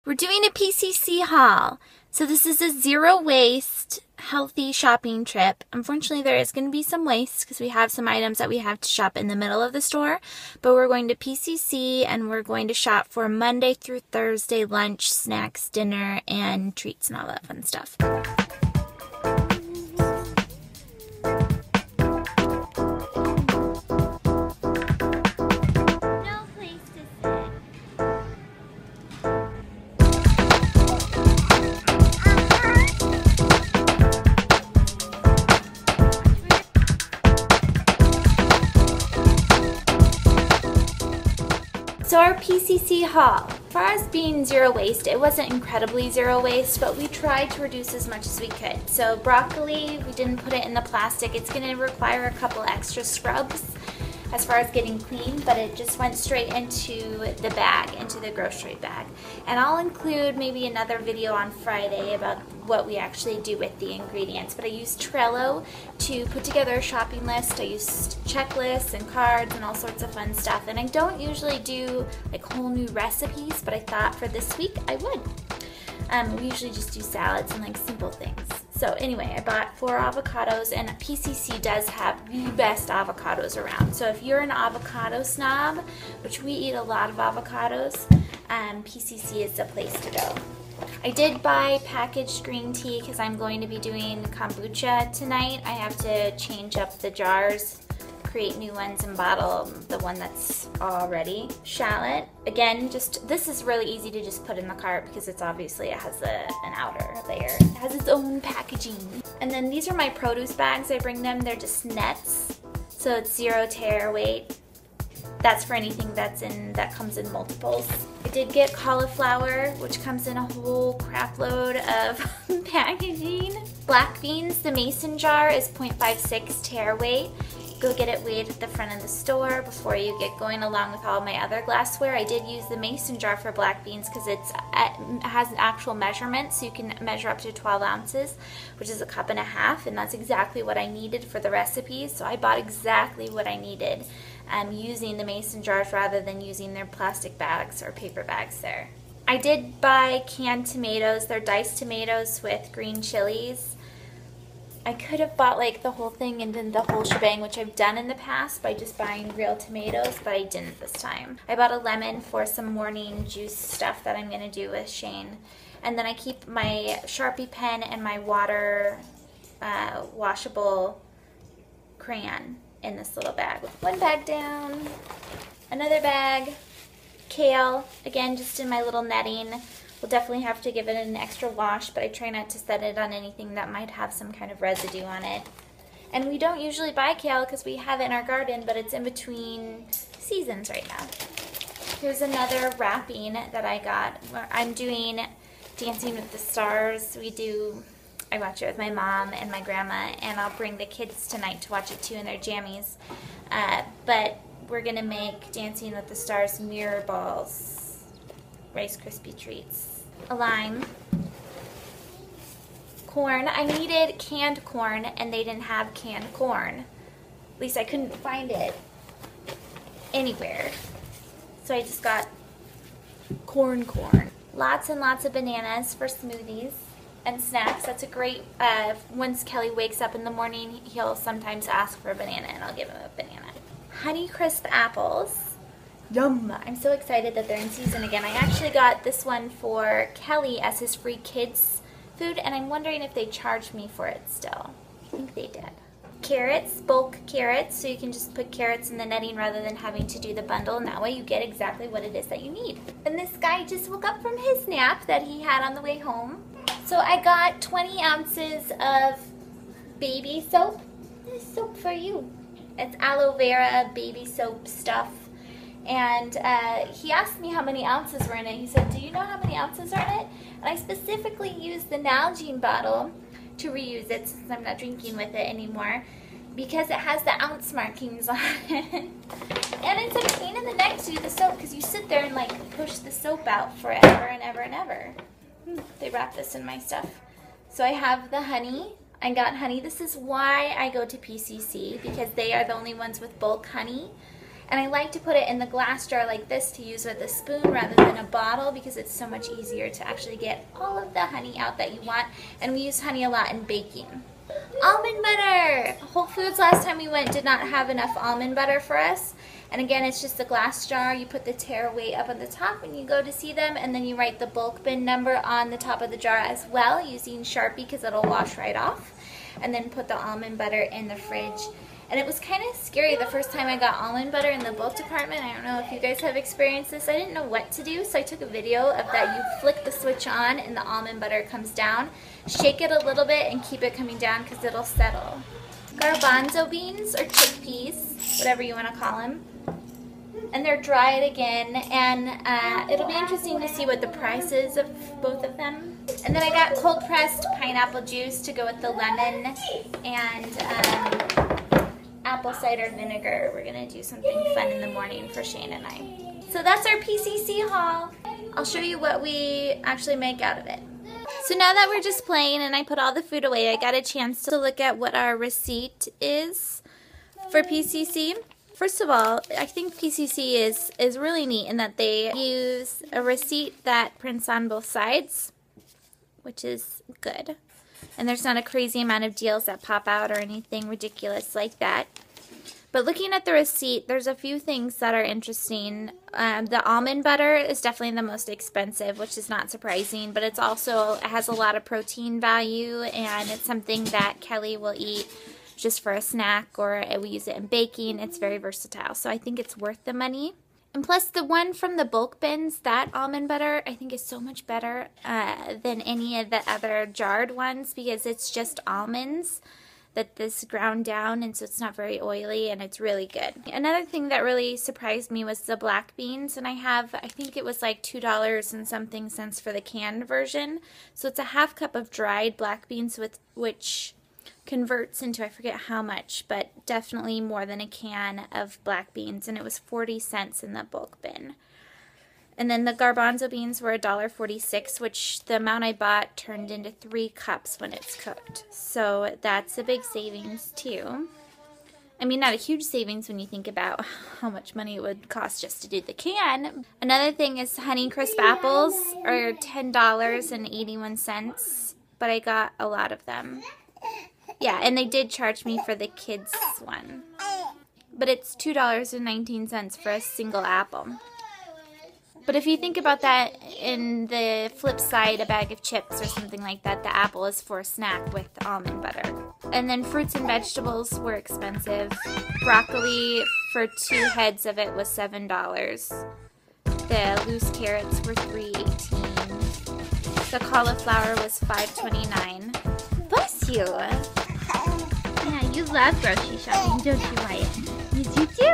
We're doing a PCC haul. So this is a zero waste, healthy shopping trip. Unfortunately, there is going to be some waste because we have some items that we have to shop in the middle of the store. But we're going to PCC and we're going to shop for Monday through Thursday lunch, snacks, dinner, and treats and all that fun stuff. So our PCC haul, as far as being zero waste, it wasn't incredibly zero waste, but we tried to reduce as much as we could. So broccoli, we didn't put it in the plastic. It's going to require a couple extra scrubs as far as getting clean, but it just went straight into the bag, into the grocery bag. And I'll include maybe another video on Friday about what we actually do with the ingredients. But I used Trello to put together a shopping list. I used checklists and cards and all sorts of fun stuff. And I don't usually do like whole new recipes, but I thought for this week I would. We usually just do salads and like simple things. So anyway, I bought 4 avocados, and PCC does have the best avocados around. So if you're an avocado snob, which we eat a lot of avocados, PCC is the place to go. I did buy packaged green tea because I'm going to be doing kombucha tonight. I have to change up the jars, create new ones, and bottle the one that's already. Shallot, again, this is really easy to just put in the cart because it has an outer layer. It has its own packaging. And then these are my produce bags. I bring them, they're just nets, so it's 0 tear weight. That's for anything that comes in multiples. I did get cauliflower, which comes in a whole crap load of packaging. Black beans, the mason jar is 0.56 tear weight. Go get it weighed at the front of the store before you get going, along with all my other glassware. I did use the mason jar for black beans because it has an actual measurement, so you can measure up to 12 ounces, which is 1.5 cups, and that's exactly what I needed for the recipe. So I bought exactly what I needed using the mason jars rather than using their plastic bags or paper bags there. I did buy canned tomatoes. They're diced tomatoes with green chilies. I could have bought like the whole thing and then the whole shebang, which I've done in the past by just buying real tomatoes, but I didn't this time. I bought a lemon for some morning juice stuff that I'm going to do with Shane. And then I keep my Sharpie pen and my water washable crayon in this little bag. With one bag down, another bag, kale, again just in my little netting. We'll definitely have to give it an extra wash, but I try not to set it on anything that might have some kind of residue on it. And we don't usually buy kale because we have it in our garden, but it's in between seasons right now. Here's another wrapping that I got. I'm doing Dancing with the Stars. I watch it with my mom and my grandma, and I'll bring the kids tonight to watch it too in their jammies. But we're going to make Dancing with the Stars mirror balls. Rice Krispie treats, a lime, corn. I needed canned corn and they didn't have canned corn. At least I couldn't find it anywhere. So I just got corn. Lots and lots of bananas for smoothies and snacks. That's a great, once Kelly wakes up in the morning, he'll sometimes ask for a banana and I'll give him a banana. Honeycrisp apples. Yum! I'm so excited that they're in season again. I actually got this one for Kelly as his free kids food, and I'm wondering if they charged me for it still. I think they did. Carrots, bulk carrots, so you can just put carrots in the netting rather than having to do the bundle, and that way you get exactly what it is that you need. And this guy just woke up from his nap that he had on the way home. So I got 20 ounces of baby soap. This is soap for you. It's aloe vera baby soap stuff. And he asked me how many ounces were in it. He said, do you know how many ounces are in it? And I specifically used the Nalgene bottle to reuse it since I'm not drinking with it anymore because it has the ounce markings on it. And it's a pain in the neck to do the soap because you sit there and like push the soap out forever and ever and ever. They wrap this in my stuff. So I have the honey. I got honey. This is why I go to PCC because they are the only ones with bulk honey. And I like to put it in the glass jar like this to use with a spoon rather than a bottle because it's so much easier to actually get all of the honey out that you want. And we use honey a lot in baking. Almond butter! Whole Foods last time we went did not have enough almond butter for us. And again, it's just a glass jar. You put the tare weight up on the top when you go to see them, and then you write the bulk bin number on the top of the jar as well using Sharpie because it'll wash right off. And then put the almond butter in the fridge. And it was kind of scary the first time I got almond butter in the bulk department. I don't know if you guys have experienced this. I didn't know what to do, so I took a video of that. You flick the switch on and the almond butter comes down. Shake it a little bit and keep it coming down because it'll settle. Garbanzo beans or chickpeas, whatever you want to call them. And they're dried again, and it'll be interesting to see what the price is of both of them. And then I got cold pressed pineapple juice to go with the lemon and apple cider vinegar. We're gonna do something fun in the morning for Shane and I. So that's our PCC haul. I'll show you what we actually make out of it. So now that we're just playing and I put all the food away, I got a chance to look at what our receipt is for PCC. First of all, I think PCC is really neat in that they use a receipt that prints on both sides, which is good. And there's not a crazy amount of deals that pop out or anything ridiculous like that. But looking at the receipt, there's a few things that are interesting. The almond butter is definitely the most expensive, which is not surprising, but it has a lot of protein value, and it's something that Kelly will eat just for a snack, or we use it in baking. It's very versatile, so I think it's worth the money. And plus the one from the bulk bins, that almond butter, I think is so much better than any of the other jarred ones because it's just almonds that this ground down, and so it's not very oily and it's really good. Another thing that really surprised me was the black beans, and I think it was like $2 and something cents for the canned version. So it's a half cup of dried black beans which converts into, I forget how much, but definitely more than a can of black beans, and it was 40 cents in the bulk bin. And then the garbanzo beans were $1.46, which the amount I bought turned into 3 cups when it's cooked. So that's a big savings too. I mean, not a huge savings when you think about how much money it would cost just to do the can. Another thing is Honeycrisp apples are $10.81, but I got a lot of them. Yeah, and they did charge me for the kids one. But it's $2.19 for a single apple. But if you think about that, in the flip side, a bag of chips or something like that, the apple is for a snack with almond butter. And then fruits and vegetables were expensive. Broccoli for 2 heads of it was $7. The loose carrots were $3.18. The cauliflower was $5.29. Bless you! Yeah, you love grocery shopping, don't you, Wyatt? Yes, you do.